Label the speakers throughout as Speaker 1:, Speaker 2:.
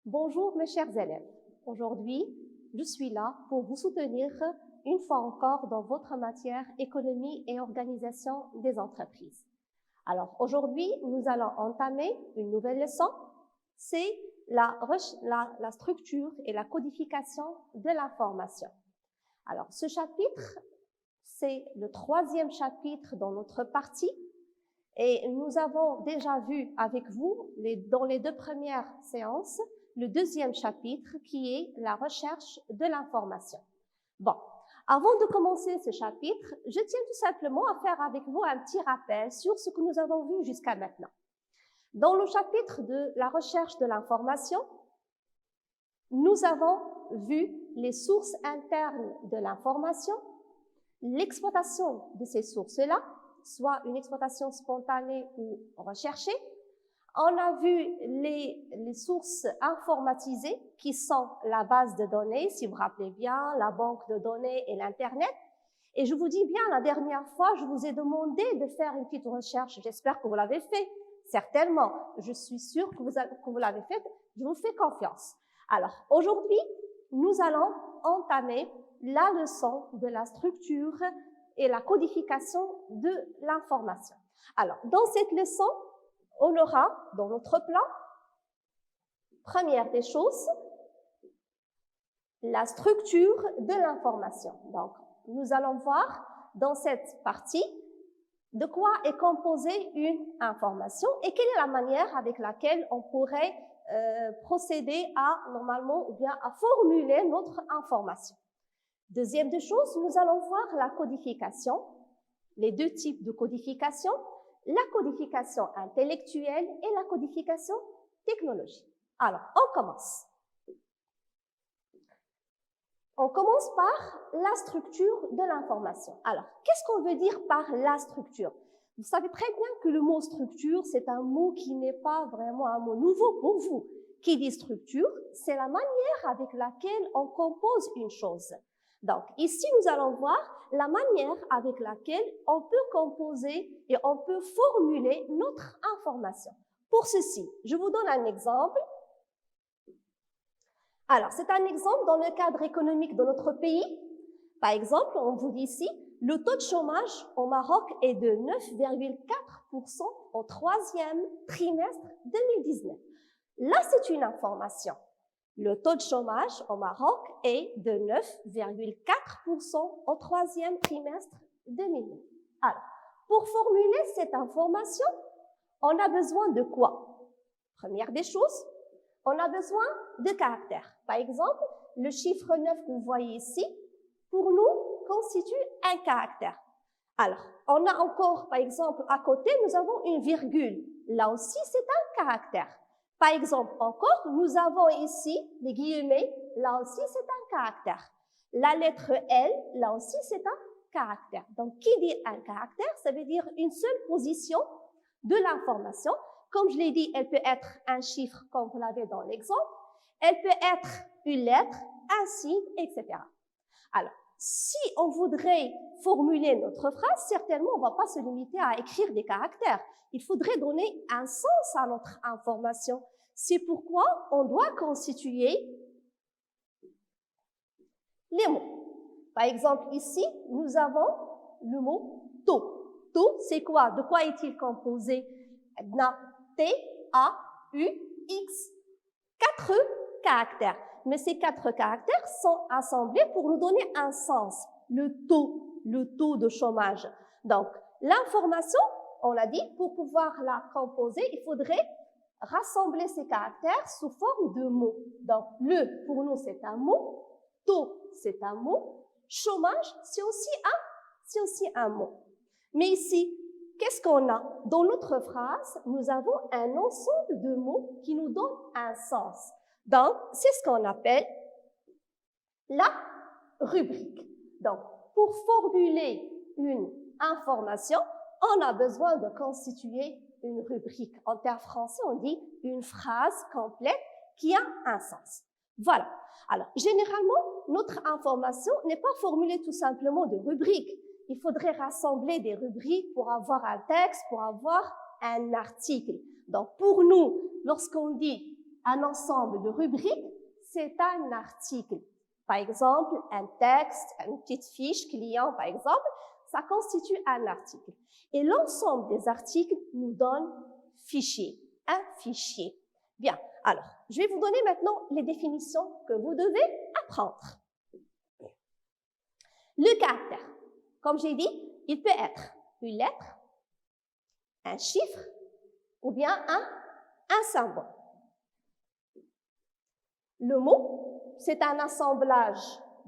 Speaker 1: Bonjour mes chers élèves. Aujourd'hui, je suis là pour vous soutenir une fois encore dans votre matière économie et organisation des entreprises. Alors aujourd'hui, nous allons entamer une nouvelle leçon, c'est la structure et la codification de l'information. Alors ce chapitre, c'est le troisième chapitre dans notre partie et nous avons déjà vu avec vous dans les deux premières séances le deuxième chapitre qui est la recherche de l'information. Bon, avant de commencer ce chapitre, je tiens tout simplement à faire avec vous un petit rappel sur ce que nous avons vu jusqu'à maintenant. Dans le chapitre de la recherche de l'information, nous avons vu les sources internes de l'information, l'exploitation de ces sources-là, soit une exploitation spontanée ou recherchée. On a vu les sources informatisées qui sont la base de données, si vous vous rappelez bien, la banque de données et l'Internet. Et je vous dis bien, la dernière fois, je vous ai demandé de faire une petite recherche. J'espère que vous l'avez fait. Certainement, je suis sûre que vous l'avez fait. Je vous fais confiance. Alors, aujourd'hui, nous allons entamer la leçon de la structure et la codification de l'information. Alors, dans cette leçon, on aura dans notre plan, première des choses, la structure de l'information. Donc, nous allons voir dans cette partie de quoi est composée une information et quelle est la manière avec laquelle on pourrait procéder à, normalement, ou bien à formuler notre information. Deuxième des choses, nous allons voir la codification, les deux types de codification, la codification intellectuelle et la codification technologique. Alors, on commence. On commence par la structure de l'information. Alors, qu'est-ce qu'on veut dire par la structure? Vous savez très bien que le mot structure, c'est un mot qui n'est pas vraiment un mot nouveau pour vous. Qui dit structure, c'est la manière avec laquelle on compose une chose. Donc, ici, nous allons voir la manière avec laquelle on peut composer et on peut formuler notre information. Pour ceci, je vous donne un exemple. Alors, c'est un exemple dans le cadre économique de notre pays. Par exemple, on vous dit ici, le taux de chômage au Maroc est de 9,4% au troisième trimestre 2019. Là, c'est une information. Le taux de chômage au Maroc est de 9,4% au troisième trimestre 2009. Alors, pour formuler cette information, on a besoin de quoi? Première des choses, on a besoin de caractères. Par exemple, le chiffre 9 que vous voyez ici, pour nous, constitue un caractère. Alors, on a encore, par exemple, à côté, nous avons une virgule. Là aussi, c'est un caractère. Par exemple, encore, nous avons ici les guillemets, là aussi c'est un caractère. La lettre L, là aussi c'est un caractère. Donc, qui dit un caractère, ça veut dire une seule position de l'information. Comme je l'ai dit, elle peut être un chiffre, comme vous l'avez dans l'exemple. Elle peut être une lettre, un signe, etc. Alors, si on voudrait formuler notre phrase, certainement, on ne va pas se limiter à écrire des caractères. Il faudrait donner un sens à notre information. C'est pourquoi on doit constituer les mots. Par exemple, ici, nous avons le mot taux. Taux, c'est quoi? De quoi est-il composé? T, A, U, X. 4 caractères. Mais ces 4 caractères sont assemblés pour nous donner un sens. Le taux de chômage. Donc, l'information, on l'a dit, pour pouvoir la composer, il faudrait rassembler ces caractères sous forme de mots. Donc, le, pour nous, c'est un mot. Taux, c'est un mot. Chômage, c'est aussi un mot. Mais ici, qu'est-ce qu'on a? Dans notre phrase, nous avons un ensemble de mots qui nous donnent un sens. Donc, c'est ce qu'on appelle la rubrique. Donc, pour formuler une information, on a besoin de constituer une rubrique. En termes français, on dit une phrase complète qui a un sens. Voilà. Alors, généralement, notre information n'est pas formulée tout simplement de rubriques. Il faudrait rassembler des rubriques pour avoir un texte, pour avoir un article. Donc, pour nous, lorsqu'on dit Un ensemble de rubriques, c'est un article. Par exemple, un texte, une petite fiche client, par exemple, ça constitue un article. Et l'ensemble des articles nous donne fichier, un fichier. Bien, alors, je vais vous donner maintenant les définitions que vous devez apprendre. Le caractère, comme j'ai dit, il peut être une lettre, un chiffre ou bien un symbole. Le mot, c'est un assemblage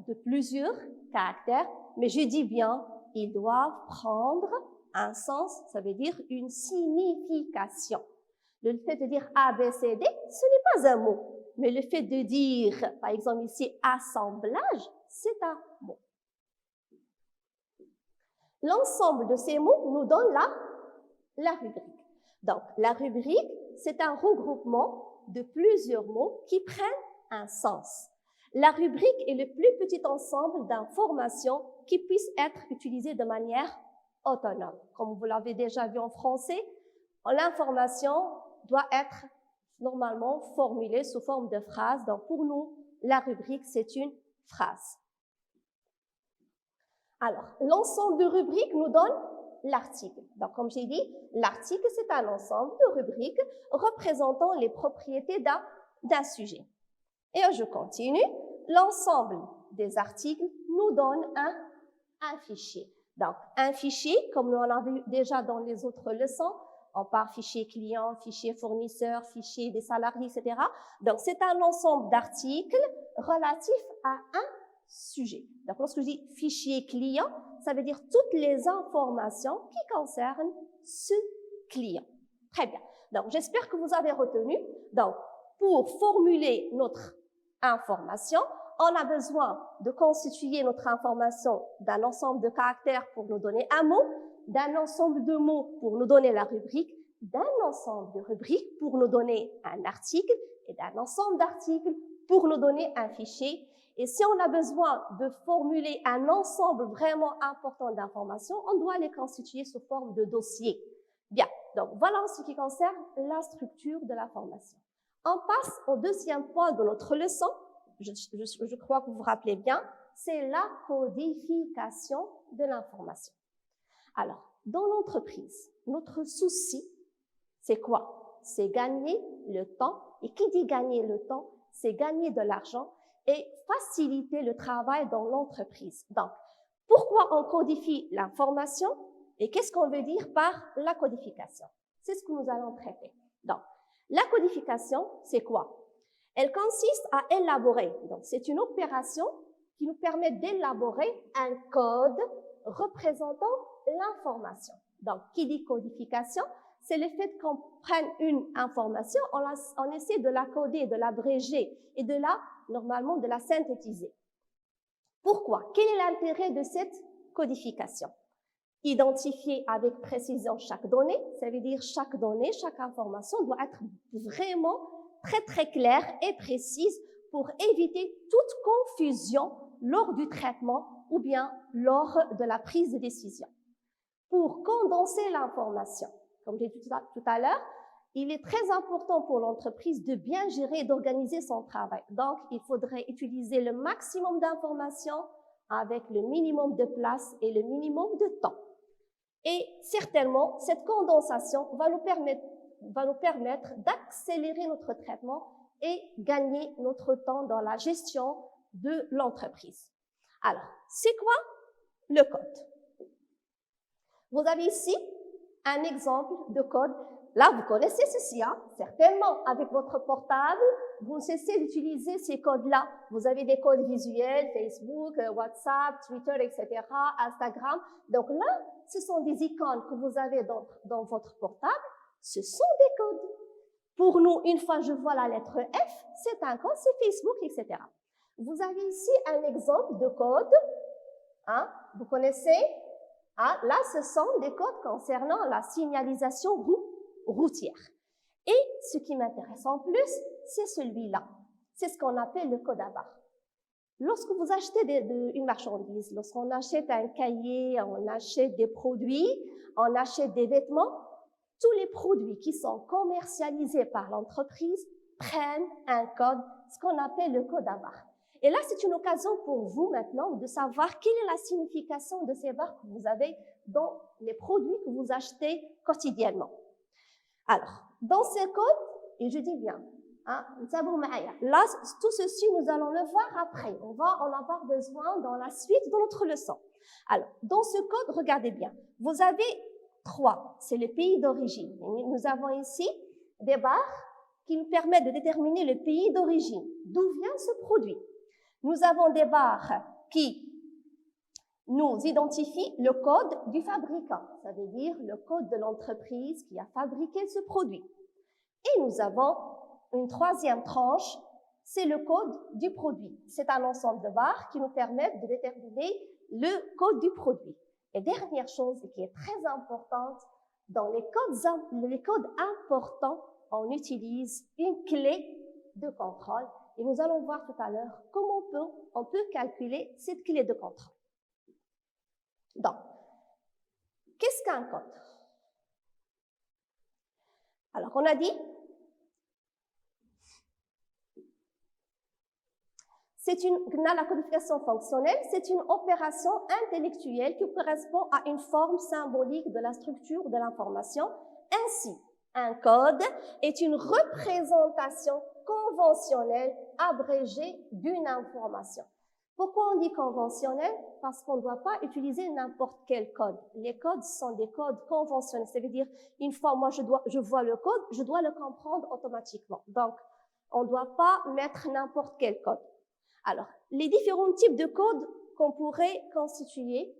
Speaker 1: de plusieurs caractères, mais je dis bien, ils doivent prendre un sens, ça veut dire une signification. Le fait de dire A, B, C, D, ce n'est pas un mot, mais le fait de dire, par exemple ici, assemblage, c'est un mot. L'ensemble de ces mots nous donne la rubrique. Donc, la rubrique, c'est un regroupement de plusieurs mots qui prennent un sens. La rubrique est le plus petit ensemble d'informations qui puissent être utilisées de manière autonome. Comme vous l'avez déjà vu en français, l'information doit être normalement formulée sous forme de phrase. Donc, pour nous, la rubrique, c'est une phrase. Alors, l'ensemble de rubriques nous donne l'article. Donc, comme j'ai dit, l'article, c'est un ensemble de rubriques représentant les propriétés d'un sujet. Et je continue. L'ensemble des articles nous donne un fichier. Donc, un fichier, comme nous en avons vu déjà dans les autres leçons, on parle fichier client, fichier fournisseur, fichier des salariés, etc. Donc, c'est un ensemble d'articles relatifs à un sujet. Donc, lorsque je dis fichier client, ça veut dire toutes les informations qui concernent ce client. Très bien. Donc, j'espère que vous avez retenu. Donc, pour formuler notre information, on a besoin de constituer notre information d'un ensemble de caractères pour nous donner un mot, d'un ensemble de mots pour nous donner la rubrique, d'un ensemble de rubriques pour nous donner un article et d'un ensemble d'articles pour nous donner un fichier. Et si on a besoin de formuler un ensemble vraiment important d'informations, on doit les constituer sous forme de dossier. Bien, donc voilà en ce qui concerne la structure de l'information. On passe au deuxième point de notre leçon. Je crois que vous vous rappelez bien, c'est la codification de l'information. Alors, dans l'entreprise, notre souci, c'est quoi? C'est gagner le temps. Et qui dit gagner le temps, c'est gagner de l'argent et faciliter le travail dans l'entreprise. Donc, pourquoi on codifie l'information et qu'est-ce qu'on veut dire par la codification? C'est ce que nous allons traiter. Donc, la codification, c'est quoi? Elle consiste à élaborer. Donc, c'est une opération qui nous permet d'élaborer un code représentant l'information. Donc, qui dit codification? C'est le fait qu'on prenne une information, on essaie de la coder, de l'abréger et normalement, de la synthétiser. Pourquoi? Quel est l'intérêt de cette codification? Identifier avec précision chaque donnée, ça veut dire chaque donnée, chaque information doit être vraiment très claire et précise pour éviter toute confusion lors du traitement ou bien lors de la prise de décision. Pour condenser l'information, comme j'ai dit tout à l'heure, il est très important pour l'entreprise de bien gérer et d'organiser son travail. Donc, il faudrait utiliser le maximum d'informations avec le minimum de place et le minimum de temps. Et certainement, cette condensation va nous permettre d'accélérer notre traitement et gagner notre temps dans la gestion de l'entreprise. Alors, c'est quoi le code? Vous avez ici un exemple de code. Là, vous connaissez ceci, hein? Certainement. Avec votre portable, vous ne cessez d'utiliser ces codes-là. Vous avez des codes visuels, Facebook, WhatsApp, Twitter, etc., Instagram. Donc là, ce sont des icônes que vous avez dans votre portable. Ce sont des codes. Pour nous, une fois que je vois la lettre F, c'est un code, c'est Facebook, etc. Vous avez ici un exemple de code. Hein? Vous connaissez? Ah, là, ce sont des codes concernant la signalisation routière. Et ce qui m'intéresse en plus, c'est celui-là. C'est ce qu'on appelle le code à barre. Lorsque vous achetez une marchandise, lorsqu'on achète un cahier, on achète des produits, on achète des vêtements, tous les produits qui sont commercialisés par l'entreprise prennent un code, ce qu'on appelle le code à barres. Et là, c'est une occasion pour vous maintenant de savoir quelle est la signification de ces barres que vous avez dans les produits que vous achetez quotidiennement. Alors, dans ces codes, et je dis bien, hein, là, tout ceci, nous allons le voir après. On va en avoir besoin dans la suite de notre leçon. Alors, dans ce code, regardez bien, vous avez 3, c'est le pays d'origine. Nous avons ici des barres qui nous permettent de déterminer le pays d'origine, d'où vient ce produit. Nous avons des barres qui nous identifient le code du fabricant, ça veut dire le code de l'entreprise qui a fabriqué ce produit. Et nous avons une troisième tranche, c'est le code du produit. C'est un ensemble de barres qui nous permettent de déterminer le code du produit. Et dernière chose qui est très importante, dans les codes importants, on utilise une clé de contrôle. Et nous allons voir tout à l'heure comment on peut calculer cette clé de contrôle. Donc, qu'est-ce qu'un code? Alors, on a dit, la codification fonctionnelle, c'est une opération intellectuelle qui correspond à une forme symbolique de la structure de l'information. Ainsi, un code est une représentation conventionnelle abrégée d'une information. Pourquoi on dit conventionnel? Parce qu'on ne doit pas utiliser n'importe quel code. Les codes sont des codes conventionnels. Ça veut dire, une fois moi je vois le code, je dois le comprendre automatiquement. Donc, on ne doit pas mettre n'importe quel code. Alors, les différents types de codes qu'on pourrait constituer.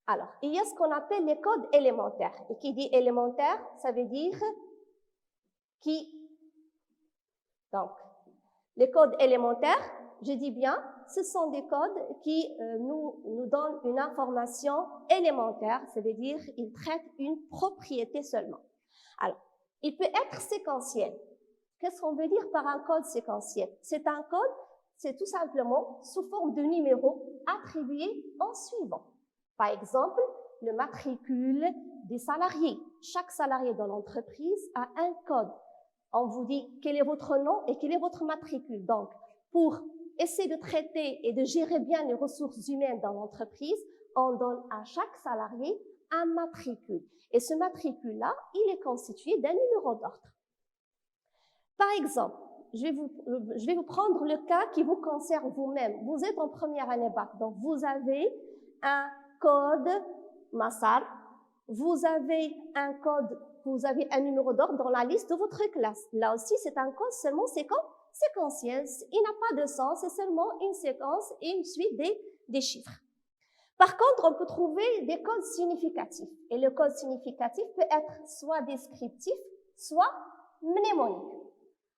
Speaker 1: Alors, il y a ce qu'on appelle les codes élémentaires. Et qui dit élémentaire, ça veut dire donc, les codes élémentaires, je dis bien, ce sont des codes qui nous donnent une information élémentaire, ça veut dire qu'ils traitent une propriété seulement. Alors, il peut être séquentiel. Qu'est-ce qu'on veut dire par un code séquentiel? C'est un code, c'est tout simplement sous forme de numéros attribués en suivant. Par exemple, le matricule des salariés. Chaque salarié dans l'entreprise a un code. On vous dit quel est votre nom et quel est votre matricule. Donc, pour essayer de traiter et de gérer bien les ressources humaines dans l'entreprise, on donne à chaque salarié un matricule. Et ce matricule-là, il est constitué d'un numéro d'ordre. Par exemple, je vais vous prendre le cas qui vous concerne vous-même. Vous êtes en première année bac, donc vous avez un code Massar, vous avez un code, vous avez un numéro d'ordre dans la liste de votre classe. Là aussi, c'est un code seulement séquentiel. Il n'a pas de sens, c'est seulement une séquence et une suite des chiffres. Par contre, on peut trouver des codes significatifs. Et le code significatif peut être soit descriptif, soit mnémonique.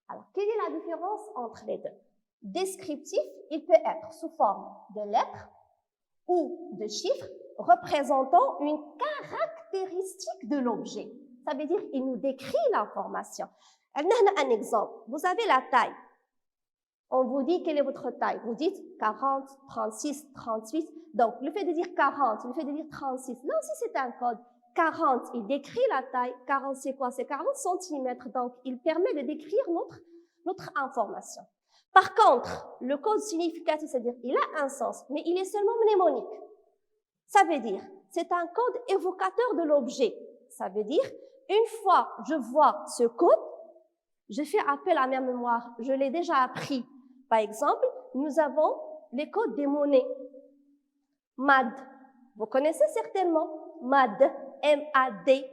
Speaker 1: Alors, quelle est la différence entre les deux? Descriptif, il peut être sous forme de lettres ou de chiffres représentant une caractéristique de l'objet. Ça veut dire qu'il nous décrit l'information. Un exemple, vous avez la taille. On vous dit quelle est votre taille. Vous dites 40, 36, 38. Donc, le fait de dire 40, le fait de dire 36, là aussi c'est un code. 40, il décrit la taille. 40, c'est quoi? C'est 40 cm. Donc, il permet de décrire notre information. Par contre, le code significatif, c'est-à-dire il a un sens, mais il est seulement mnémonique. Ça veut dire, c'est un code évocateur de l'objet. Ça veut dire, une fois je vois ce code, je fais appel à ma mémoire. Je l'ai déjà appris. Par exemple, nous avons les codes des monnaies. MAD. Vous connaissez certainement MAD. M-A-D.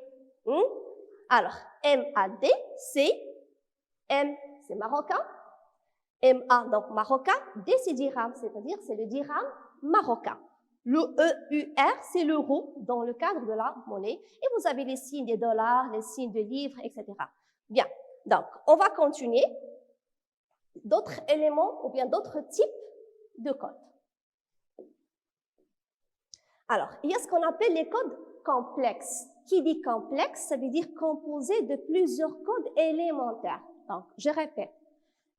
Speaker 1: Alors, M-A-D, M, c'est marocain. M-A, donc marocain. D, c'est dirham, c'est-à-dire c'est le dirham marocain. Le E-U-R, c'est l'euro dans le cadre de la monnaie. Et vous avez les signes des dollars, les signes de livres, etc. Bien. Donc, on va continuer. D'autres éléments ou bien d'autres types de codes. Alors, il y a ce qu'on appelle les codes complexes. Qui dit complexe, ça veut dire composé de plusieurs codes élémentaires. Donc, je répète,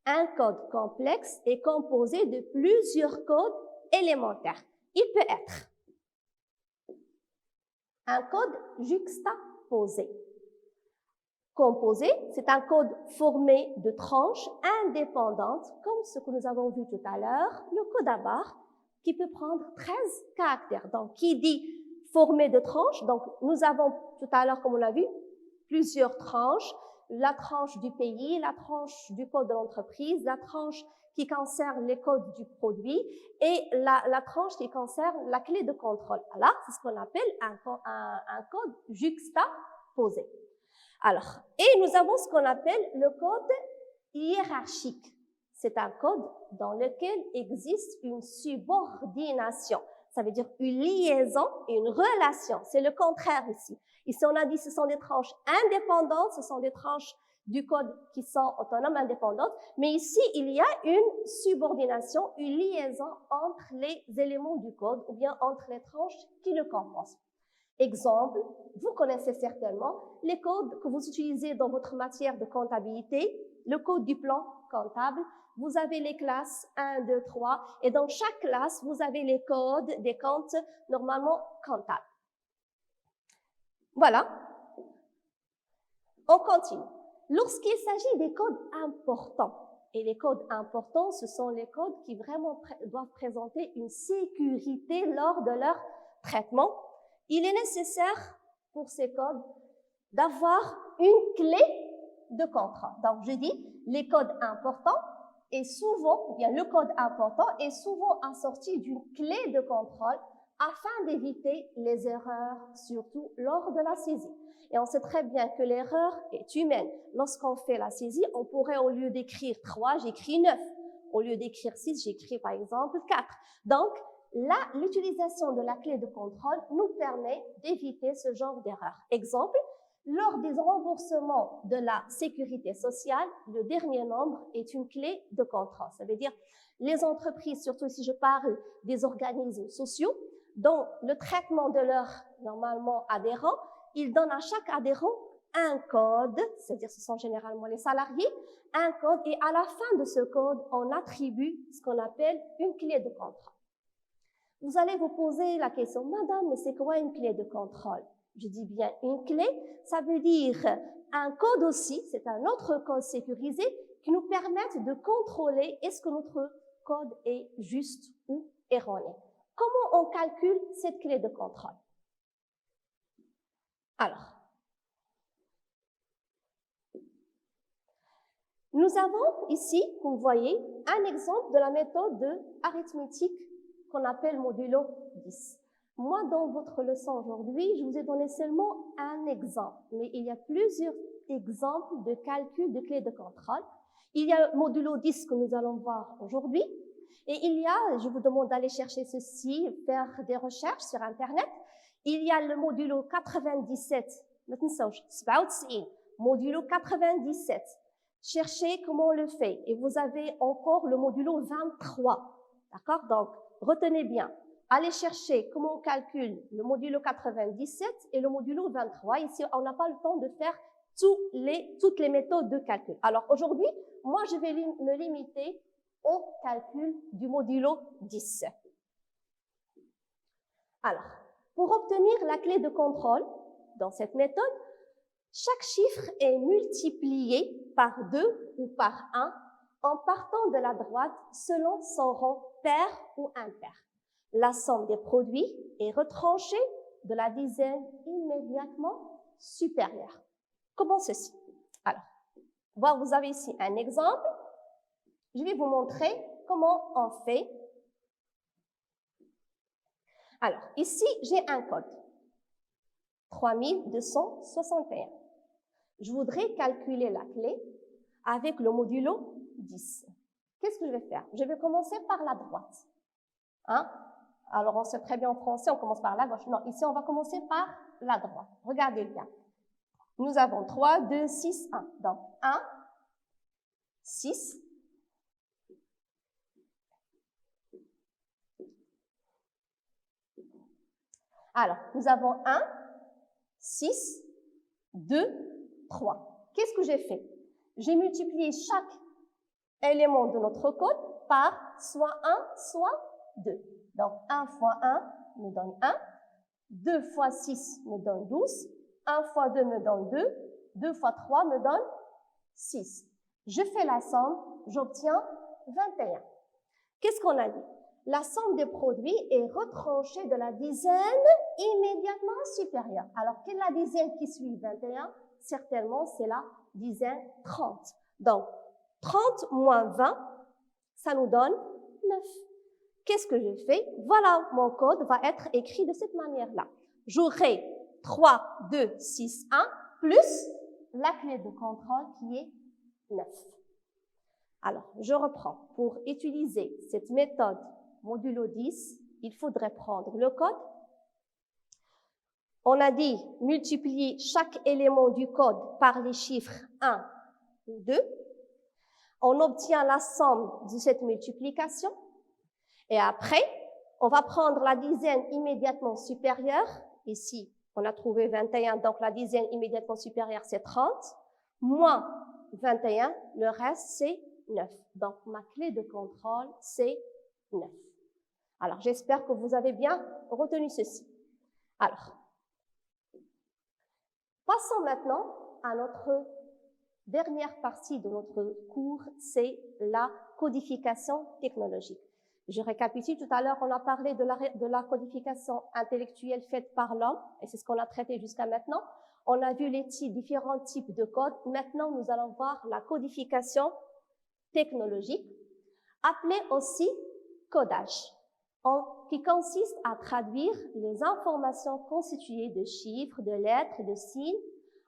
Speaker 1: un code complexe est composé de plusieurs codes élémentaires. Il peut être un code juxtaposé. composé, c'est un code formé de tranches indépendantes, comme ce que nous avons vu tout à l'heure, le code à barres, qui peut prendre 13 caractères. Donc, qui dit formé de tranches, donc nous avons tout à l'heure, comme on l'a vu, plusieurs tranches, la tranche du pays, la tranche du code de l'entreprise, la tranche qui concerne les codes du produit et la tranche qui concerne la clé de contrôle. Là, c'est ce qu'on appelle un code juxtaposé. Alors, et nous avons ce qu'on appelle le code hiérarchique. C'est un code dans lequel existe une subordination. Ça veut dire une liaison, une relation. C'est le contraire ici. Ici, on a dit que ce sont des tranches indépendantes, ce sont des tranches du code qui sont autonomes, indépendantes. Mais ici, il y a une subordination, une liaison entre les éléments du code ou bien entre les tranches qui le composent. Exemple, vous connaissez certainement les codes que vous utilisez dans votre matière de comptabilité, le code du plan comptable. Vous avez les classes 1, 2, 3 et dans chaque classe, vous avez les codes des comptes normalement comptables. Voilà. On continue. Lorsqu'il s'agit des codes importants, et les codes importants, ce sont les codes qui vraiment doivent présenter une sécurité lors de leur traitement, il est nécessaire pour ces codes d'avoir une clé de contrôle. Donc, je dis, les codes importants est souvent, ou bien le code important est souvent assorti d'une clé de contrôle afin d'éviter les erreurs, surtout lors de la saisie. Et on sait très bien que l'erreur est humaine. Lorsqu'on fait la saisie, on pourrait, au lieu d'écrire 3, j'écris 9. Au lieu d'écrire 6, j'écris par exemple 4. Donc, là, l'utilisation de la clé de contrôle nous permet d'éviter ce genre d'erreur. Exemple, lors des remboursements de la sécurité sociale, le dernier nombre est une clé de contrôle. Ça veut dire les entreprises, surtout si je parle des organismes sociaux, dont le traitement de leurs, normalement, adhérents, ils donnent à chaque adhérent un code, c'est-à-dire ce sont généralement les salariés, un code, et à la fin de ce code, on attribue ce qu'on appelle une clé de contrôle. Vous allez vous poser la question, madame, mais c'est quoi une clé de contrôle? Je dis bien une clé, ça veut dire un code aussi, c'est un autre code sécurisé qui nous permet de contrôler est-ce que notre code est juste ou erroné. Comment on calcule cette clé de contrôle? Alors, nous avons ici, comme vous voyez, un exemple de la méthode de arithmétique qu'on appelle modulo 10. Moi, dans votre leçon aujourd'hui, je vous ai donné seulement un exemple, mais il y a plusieurs exemples de calcul de clés de contrôle. Il y a modulo 10 que nous allons voir aujourd'hui, et il y a, je vous demande d'aller chercher ceci, faire des recherches sur Internet, il y a le modulo 97, modulo 97. Cherchez comment on le fait, et vous avez encore le modulo 23, d'accord? Donc, retenez bien. Allez chercher comment on calcule le modulo 97 et le modulo 23. Ici, on n'a pas le temps de faire toutes les méthodes de calcul. Alors aujourd'hui, moi, je vais me limiter au calcul du modulo 10. Alors, pour obtenir la clé de contrôle dans cette méthode, chaque chiffre est multiplié par 2 ou par 1 en partant de la droite selon son rang pair ou impair. La somme des produits est retranchée de la dizaine immédiatement supérieure. Comment ceci? Alors, vous avez ici un exemple. Je vais vous montrer comment on fait. Alors, ici, j'ai un code. 3261. Je voudrais calculer la clé avec le modulo 10. Qu'est-ce que je vais faire? Je vais commencer par la droite. Alors, on sait très bien en français, on commence par la gauche. Non, ici, on va commencer par la droite. Regardez bien. Nous avons 3, 2, 6, 1. Donc, 1, 6. Alors, nous avons 1, 6, 2, 3. Qu'est-ce que j'ai fait? J'ai multiplié chaque élément de notre code par soit 1, soit 2. Donc, 1 fois 1 me donne 1, 2 fois 6 me donne 12, 1 fois 2 me donne 2, 2 fois 3 me donne 6. Je fais la somme, j'obtiens 21. Qu'est-ce qu'on a dit? La somme des produits est retranchée de la dizaine immédiatement supérieure. Alors, quelle est la dizaine qui suit 21? Certainement, c'est la dizaine 30. Donc, 30 moins 20, ça nous donne 9. Qu'est-ce que je fais? Voilà, mon code va être écrit de cette manière-là. J'aurai 3, 2, 6, 1, plus la clé de contrôle qui est 9. Alors, je reprends. Pour utiliser cette méthode modulo 10, il faudrait prendre le code. On a dit multiplier chaque élément du code par les chiffres 1 ou 2. On obtient la somme de cette multiplication. Et après, on va prendre la dizaine immédiatement supérieure. Ici, on a trouvé 21, donc la dizaine immédiatement supérieure, c'est 30. Moins 21, le reste, c'est 9. Donc, ma clé de contrôle, c'est 9. Alors, j'espère que vous avez bien retenu ceci. Alors, passons maintenant à notre dernière partie de notre cours, c'est la codification technologique. Je récapitule, tout à l'heure, on a parlé de la codification intellectuelle faite par l'homme, et c'est ce qu'on a traité jusqu'à maintenant. On a vu les différents types de codes. Maintenant, nous allons voir la codification technologique, appelée aussi codage, qui consiste à traduire les informations constituées de chiffres, de lettres et de signes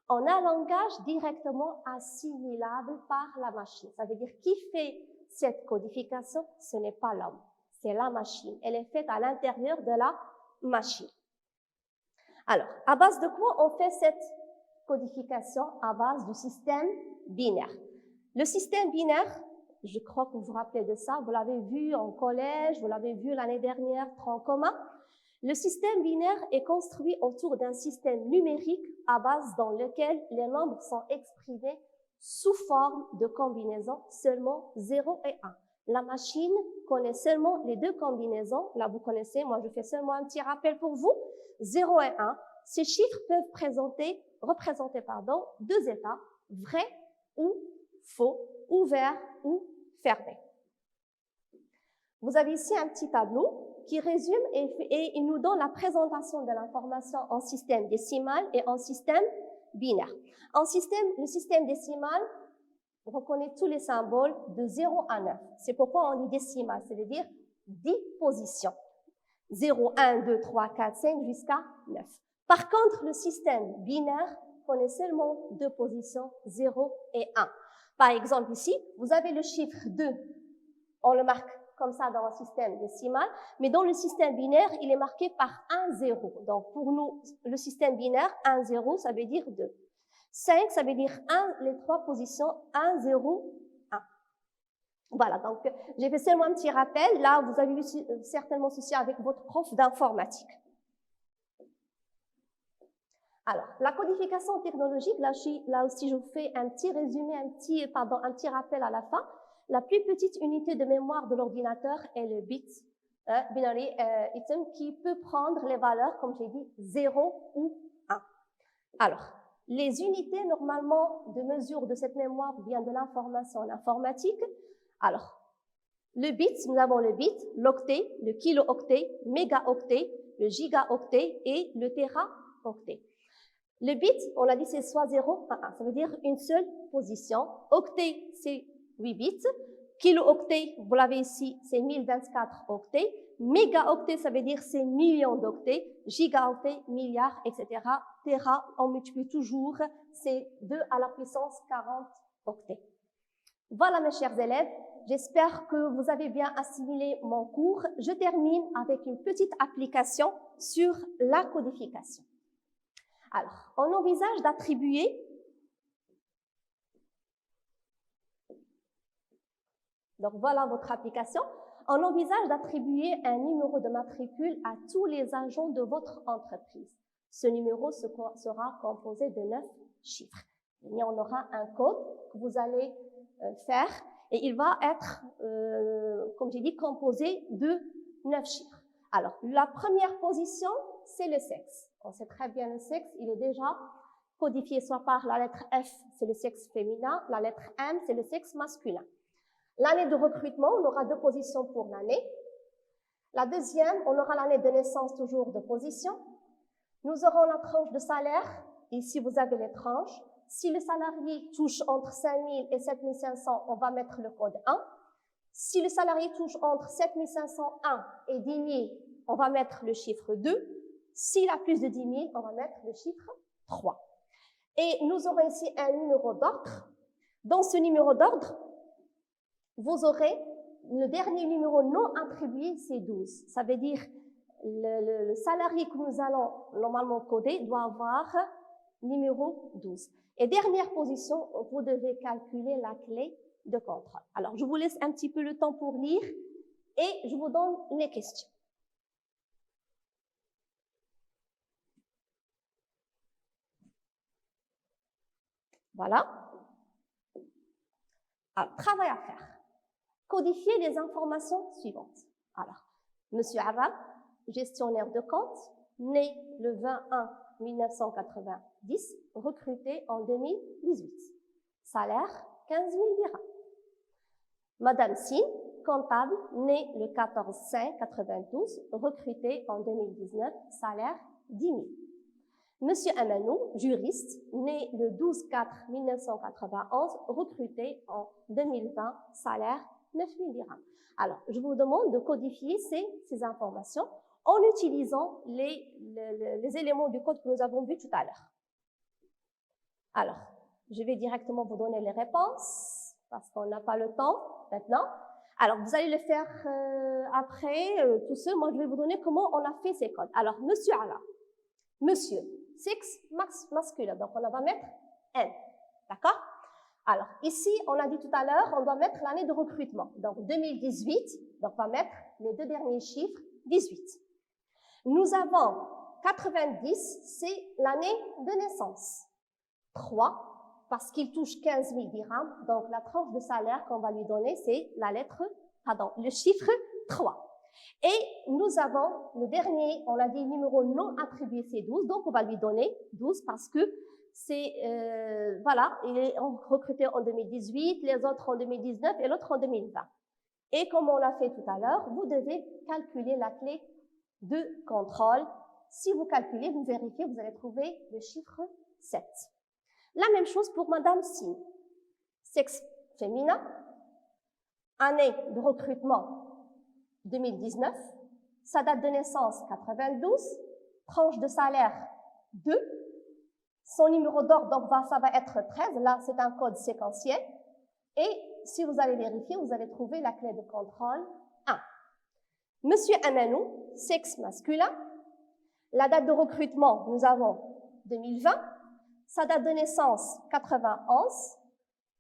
Speaker 1: en un langage directement assimilable par la machine. Ça veut dire qui fait cette codification, ce n'est pas l'homme, c'est la machine. Elle est faite à l'intérieur de la machine. Alors, à base de quoi on fait cette codification? À base du système binaire. Le système binaire, je crois que vous vous rappelez de ça, vous l'avez vu en collège, vous l'avez vu l'année dernière, tronc commun. Le système binaire est construit autour d'un système numérique à base dans lequel les nombres sont exprimés sous forme de combinaisons seulement 0 et 1. La machine connaît seulement les deux combinaisons. Là, vous connaissez, moi je fais seulement un petit rappel pour vous. 0 et 1. Ces chiffres peuvent représenter deux états, vrai ou faux, ouvert ou fermé. Vous avez ici un petit tableau qui résume et il nous donne la présentation de l'information en système décimal et en système binaire. Le système décimal reconnaît tous les symboles de 0 à 9. C'est pourquoi on dit décimal, c'est-à-dire 10 positions. 0, 1, 2, 3, 4, 5 jusqu'à 9. Par contre, le système binaire connaît seulement deux positions, 0 et 1. Par exemple, ici, vous avez le chiffre 2. On le marque comme ça dans un système décimal, mais dans le système binaire, il est marqué par 1, 0. Donc, pour nous, le système binaire, 1, 0, ça veut dire 2. 5, ça veut dire 1, les trois positions, 1, 0, 1. Voilà, donc j'ai fait seulement un petit rappel. Là, vous avez vu certainement ceci avec votre prof d'informatique. Alors, la codification technologique, là aussi, je vous fais un petit résumé, un petit rappel à la fin. La plus petite unité de mémoire de l'ordinateur est le bit, binary item, qui peut prendre les valeurs, comme j'ai dit, 0 ou 1. Alors, les unités, normalement, de mesure de cette mémoire viennent de l'information en informatique. Alors, le bit, nous avons le bit, l'octet, le kilo-octet, mégaoctet, le gigaoctet et le téraoctet. Le bit, on a dit, c'est soit 0, soit 1. Ça veut dire une seule position. Octet, c'est 8 bits. Kilo-octet, vous l'avez ici, c'est 1024 octets. Mégaoctet, ça veut dire c'est millions d'octets. Gigaoctet, milliards, etc. Téra, on multiplie toujours, c'est 2 à la puissance 40 octets. Voilà, mes chers élèves. J'espère que vous avez bien assimilé mon cours. Je termine avec une petite application sur la codification. Alors, on envisage d'attribuer donc voilà votre application. On envisage d'attribuer un numéro de matricule à tous les agents de votre entreprise. Ce numéro sera composé de 9 chiffres. Et on aura un code que vous allez faire et il va être, comme j'ai dit, composé de 9 chiffres. Alors, la première position, c'est le sexe. On sait très bien le sexe, il est déjà codifié soit par la lettre F, c'est le sexe féminin, la lettre M, c'est le sexe masculin. L'année de recrutement, on aura 2 positions pour l'année. La deuxième, on aura l'année de naissance, toujours 2 positions. Nous aurons la tranche de salaire. Ici, vous avez les tranches. Si le salarié touche entre 5 000 et 7 500, on va mettre le code 1. Si le salarié touche entre 7 501 et 10 000, on va mettre le chiffre 2. S'il a plus de 10 000, on va mettre le chiffre 3. Et nous aurons ici un numéro d'ordre. Dans ce numéro d'ordre, vous aurez le dernier numéro non attribué, c'est 12. Ça veut dire le salarié que nous allons normalement coder doit avoir numéro 12. Et dernière position, vous devez calculer la clé de contrôle. Alors, je vous laisse un petit peu le temps pour lire et je vous donne les questions. Voilà. Alors, travail à faire. Codifier les informations suivantes. Alors, Monsieur Arab, gestionnaire de compte, né le 21-1990, recruté en 2018. Salaire, 15 000 dirhams. Madame Sin, comptable, née le 14-5-92, recruté en 2019, salaire, 10 000. Monsieur Amanou, juriste, né le 12-4-1991, recruté en 2020, salaire, 9 000 dirhams. Alors, je vous demande de codifier ces informations en utilisant les éléments du code que nous avons vus tout à l'heure. Alors, je vais directement vous donner les réponses, parce qu'on n'a pas le temps maintenant. Alors, vous allez le faire après, tout seul. Moi, je vais vous donner comment on a fait ces codes. Alors, Monsieur Ala, Monsieur, sexe masculin, donc on va mettre N, d'accord? Alors, ici, on a dit tout à l'heure, on doit mettre l'année de recrutement. Donc, 2018, donc on va mettre les 2 derniers chiffres, 18. Nous avons 90, c'est l'année de naissance. 3, parce qu'il touche 15 000 dirhams, donc la tranche de salaire qu'on va lui donner, c'est le chiffre 3. Et nous avons le dernier, on a dit numéro non attribué, c'est 12, donc on va lui donner 12 parce que c'est, voilà, il est recruté en 2018, les autres en 2019 et l'autre en 2020. Et comme on l'a fait tout à l'heure, vous devez calculer la clé de contrôle. Si vous calculez, vous vérifiez, vous allez trouver le chiffre 7. La même chose pour Madame Sin. Sexe féminin, année de recrutement 2019, sa date de naissance 92, tranche de salaire 2, son numéro d'ordre, donc ça va être 13, là c'est un code séquentiel, et si vous allez vérifier, vous allez trouver la clé de contrôle 1. Monsieur Amanou, sexe masculin, la date de recrutement, nous avons 2020, sa date de naissance 91,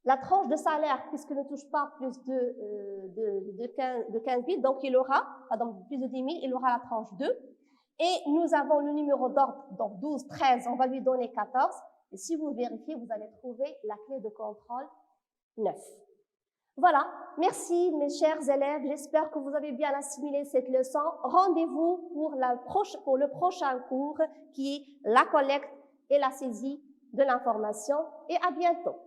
Speaker 1: la tranche de salaire, puisqu'il ne touche pas plus de 15 000, donc il aura, pardon, plus de 10 000, il aura la tranche 2. Et nous avons le numéro d'ordre, donc 12, 13, on va lui donner 14. Et si vous vérifiez, vous allez trouver la clé de contrôle 9. Voilà, merci mes chers élèves, j'espère que vous avez bien assimilé cette leçon. Rendez-vous pour le prochain cours qui est la collecte et la saisie de l'information. Et à bientôt.